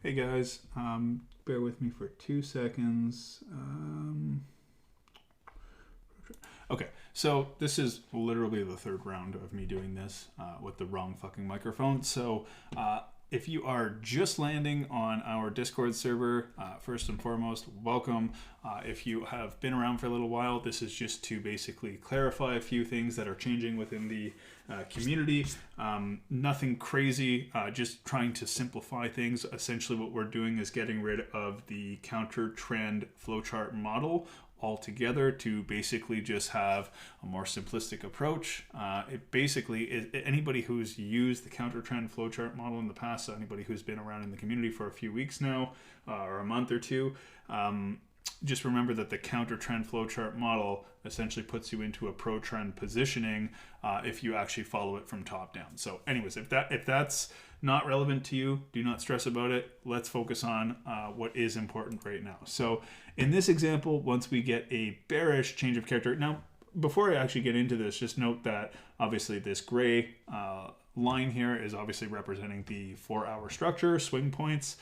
Hey guys, bear with me for 2 seconds. Okay, so this is literally the third round of me doing this with the wrong fucking microphone. So if you are just landing on our Discord server, first and foremost, welcome. If you have been around for a little while, this is just to basically clarify a few things that are changing within the community. Nothing crazy, just trying to simplify things. Essentially, what we're doing is getting rid of the counter trend flowchart model altogether to basically just have a more simplistic approach. It basically is anybody who's used the counter trend flowchart model in the past, so anybody who's been around in the community for a few weeks now or a month or two, just remember that the counter trend flowchart model essentially puts you into a pro trend positioning if you actually follow it from top down. So anyways, if that's not relevant to you, do not stress about it. Let's focus on what is important right now. So in this example, once we get a bearish change of character, now before I actually get into this, just note that obviously this gray line here is obviously representing the 4-hour structure, swing points,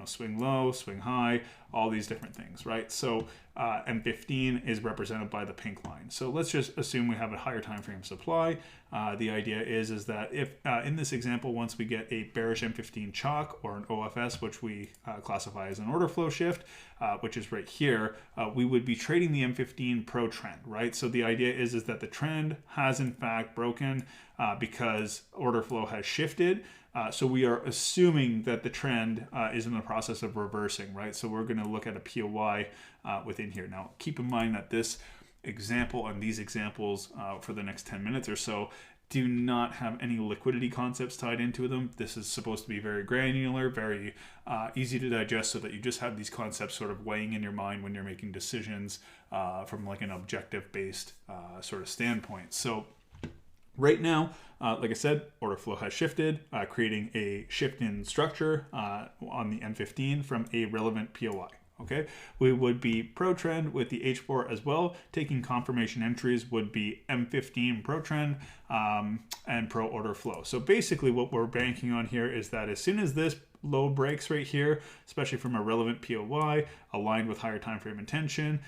swing low, swing high, all these different things, right? So M15 is represented by the pink line. So let's just assume we have a higher time frame supply. The idea is that if in this example, once we get a bearish M15 chalk or an OFS, which we classify as an order flow shift, which is right here, we would be trading the M15 pro trend, right? So the idea is that the trend has in fact broken because order flow has shifted. So we are assuming that the trend is in the process of reversing, right? So we're going to look at a POY within here. Now, keep in mind that this example and these examples for the next 10 minutes or so do not have any liquidity concepts tied into them. This is supposed to be very granular, very easy to digest, so that you just have these concepts sort of weighing in your mind when you're making decisions from like an objective-based sort of standpoint. So right now, like I said, order flow has shifted, creating a shift in structure on the M15 from a relevant POI. Okay, we would be pro trend with the H4 as well. Taking confirmation entries would be M15 pro trend and pro order flow. So basically, what we're banking on here is that as soon as this low breaks right here, especially from a relevant POY aligned with higher time frame intention,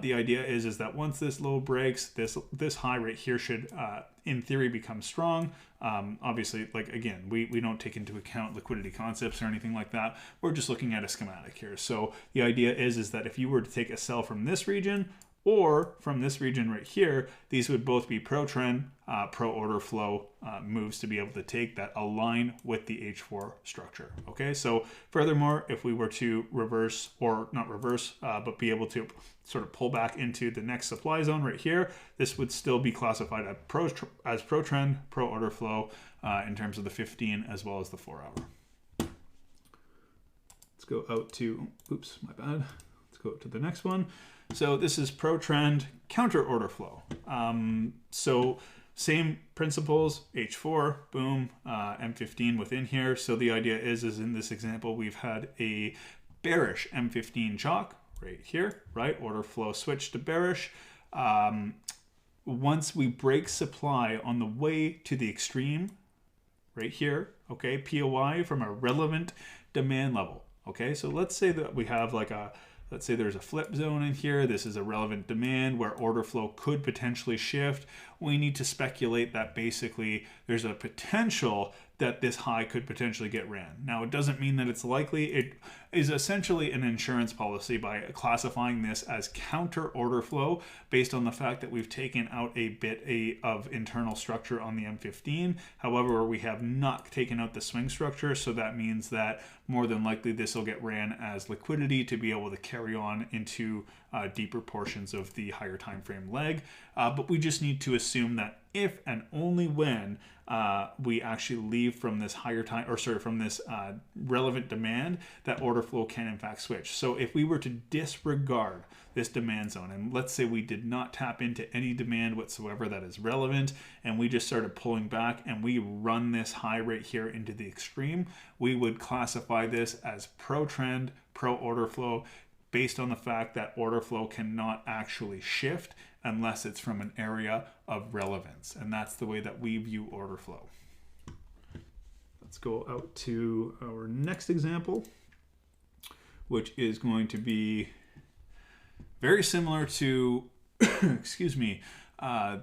the idea is that once this low breaks, this high right here should in theory become strong. Obviously, like again, we don't take into account liquidity concepts or anything like that. We're just looking at a schematic here. So the idea is that if you were to take a sell from this region or from this region right here, these would both be pro trend, pro order flow moves to be able to take that align with the H4 structure. Okay, so furthermore, if we were to reverse, or not reverse, but be able to sort of pull back into the next supply zone right here, this would still be classified as pro trend, pro order flow in terms of the 15 as well as the 4-hour. Let's go out to, oops, my bad. Let's go to the next one. So this is pro trend, counter order flow. So same principles, H4, boom, M15 within here. So the idea is in this example, we've had a bearish M15 chalk right here, right? Order flow switch to bearish. Once we break supply on the way to the extreme, right here, okay, POI from a relevant demand level. Okay, so let's say that we have like let's say there's a flip zone in here. This is a relevant demand where order flow could potentially shift. We need to speculate that basically there's a potential that this high could potentially get ran. Now, it doesn't mean that it's likely. It is essentially an insurance policy by classifying this as counter order flow based on the fact that we've taken out a bit of internal structure on the M15. However, we have not taken out the swing structure, so that means that more than likely this will get ran as liquidity to be able to carry on into deeper portions of the higher time frame leg. But we just need to assume that if and only when we actually leave from this higher time, or sorry, from this relevant demand, that order flow can in fact switch. So if we were to disregard this demand zone, and let's say we did not tap into any demand whatsoever that is relevant, and we just started pulling back and we run this high right here into the extreme, we would classify this as pro trend, pro order flow, based on the fact that order flow cannot actually shift unless it's from an area of relevance. And that's the way that we view order flow. let's go out to our next example, which is going to be very similar to, excuse me,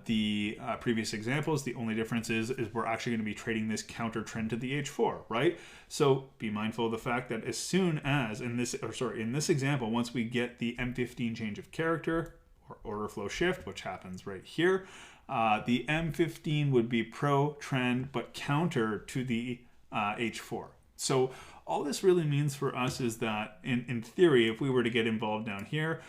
the previous examples. The only difference is we're actually going to be trading this counter trend to the H4, right? So be mindful of the fact that as soon as in this example, once we get the M15 change of character or order flow shift, which happens right here, the M15 would be pro trend but counter to the H4. So all this really means for us is that in theory, if we were to get involved down here,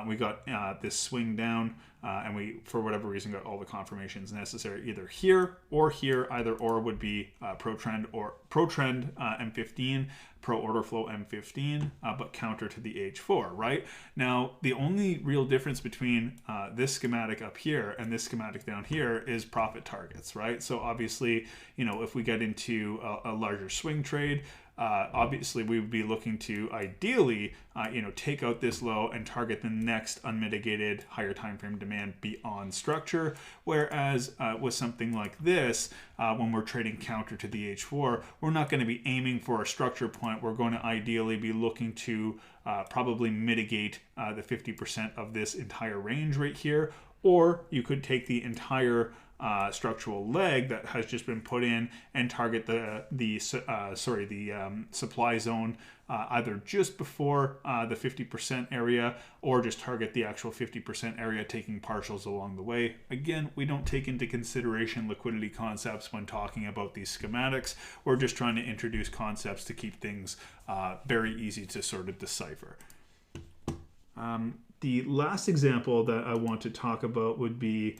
we got this swing down, and we, for whatever reason, got all the confirmations necessary either here or here. Either or would be pro trend M15, pro order flow M15, but counter to the H4, right? Now, the only real difference between this schematic up here and this schematic down here is profit targets, right? So obviously, if we get into a larger swing trade, obviously we would be looking to ideally take out this low and target the next unmitigated higher time frame demand beyond structure, whereas with something like this, when we're trading counter to the H4, we're not going to be aiming for a structure point. We're going to ideally be looking to probably mitigate the 50% of this entire range right here, or you could take the entire structural leg that has just been put in and target the supply zone either just before the 50% area, or just target the actual 50% area, taking partials along the way. Again, we don't take into consideration liquidity concepts when talking about these schematics. We're just trying to introduce concepts to keep things very easy to sort of decipher. The last example that I want to talk about would be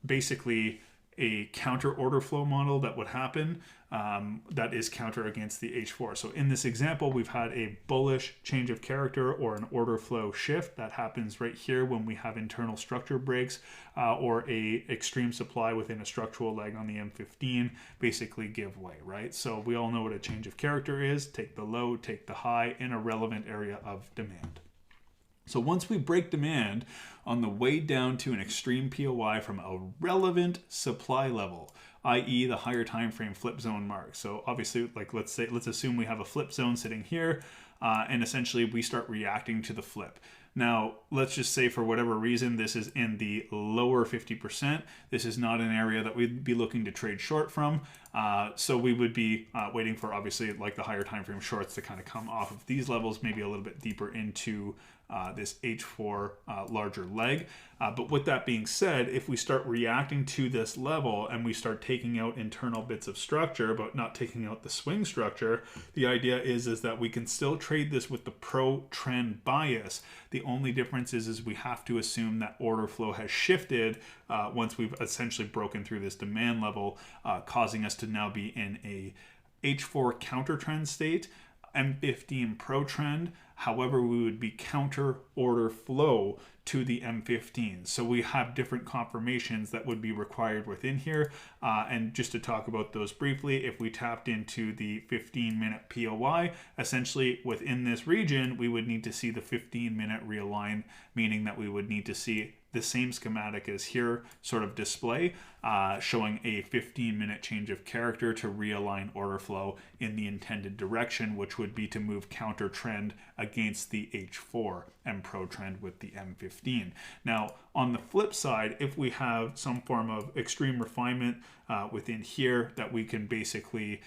basically a counter order flow model that would happen that is counter against the H4. So in this example, we've had a bullish change of character or an order flow shift that happens right here when we have internal structure breaks or a extreme supply within a structural leg on the M15 basically give way, right? So we all know what a change of character is. Take the low, take the high in a relevant area of demand. So once we break demand on the way down to an extreme POI from a relevant supply level, i.e. the higher time frame flip zone mark. So obviously, like let's assume we have a flip zone sitting here, and essentially we start reacting to the flip. Now, let's just say for whatever reason, this is in the lower 50%. This is not an area that we'd be looking to trade short from. So we would be waiting for, obviously, like the higher time frame shorts to kind of come off of these levels, maybe a little bit deeper into this H4 larger leg. But with that being said, if we start reacting to this level and we start taking out internal bits of structure, but not taking out the swing structure, the idea is that we can still trade this with the pro trend bias. The only difference is we have to assume that order flow has shifted once we've essentially broken through this demand level, causing us to now be in a H4 counter trend state, M15 pro trend. However, we would be counter order flow to the M15. So we have different confirmations that would be required within here. And just to talk about those briefly, if we tapped into the 15-minute POI, essentially within this region, we would need to see the 15-minute realign, meaning that we would need to see the same schematic as here sort of display, showing a 15-minute change of character to realign order flow in the intended direction, which would be to move counter trend against the H4 and pro trend with the M15. Now, on the flip side, if we have some form of extreme refinement within here that we can basically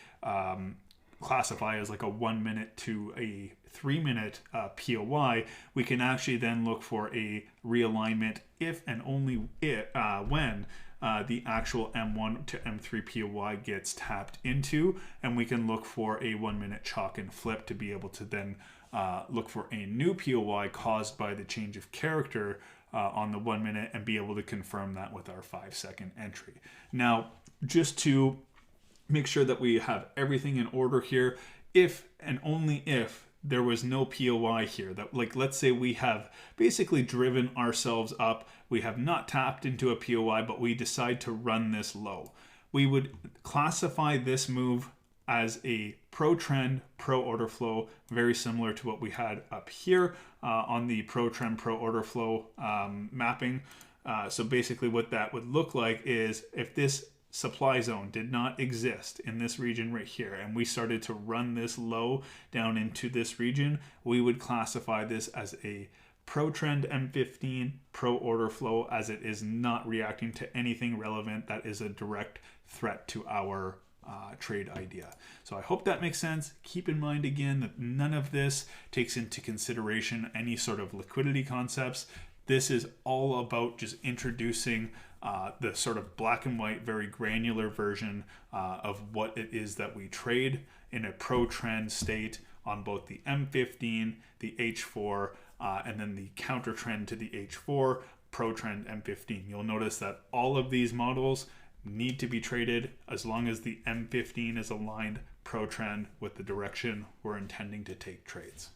classify as like a 1 minute to a 3 minute POI, we can actually then look for a realignment if and only when the actual M1 to M3 POI gets tapped into, and we can look for a 1 minute chalk and flip to be able to then look for a new POI caused by the change of character on the 1 minute and be able to confirm that with our 5-second entry. Now, just to make sure that we have everything in order here, if and only if there was no POI here, that, like, let's say we have basically driven ourselves up, we have not tapped into a POI, but we decide to run this low, we would classify this move as a pro trend, pro order flow, very similar to what we had up here on the pro trend, pro order flow mapping. So basically what that would look like is if this supply zone did not exist in this region right here, and we started to run this low down into this region, we would classify this as a pro trend M15 pro order flow, as it is not reacting to anything relevant that is a direct threat to our trade idea. So I hope that makes sense. Keep in mind again that none of this takes into consideration any sort of liquidity concepts. This is all about just introducing the sort of black and white, very granular version of what it is that we trade in a pro trend state on both the M15, the H4, and then the counter trend to the H4, pro trend M15. You'll notice that all of these models need to be traded as long as the M15 is aligned pro trend with the direction we're intending to take trades.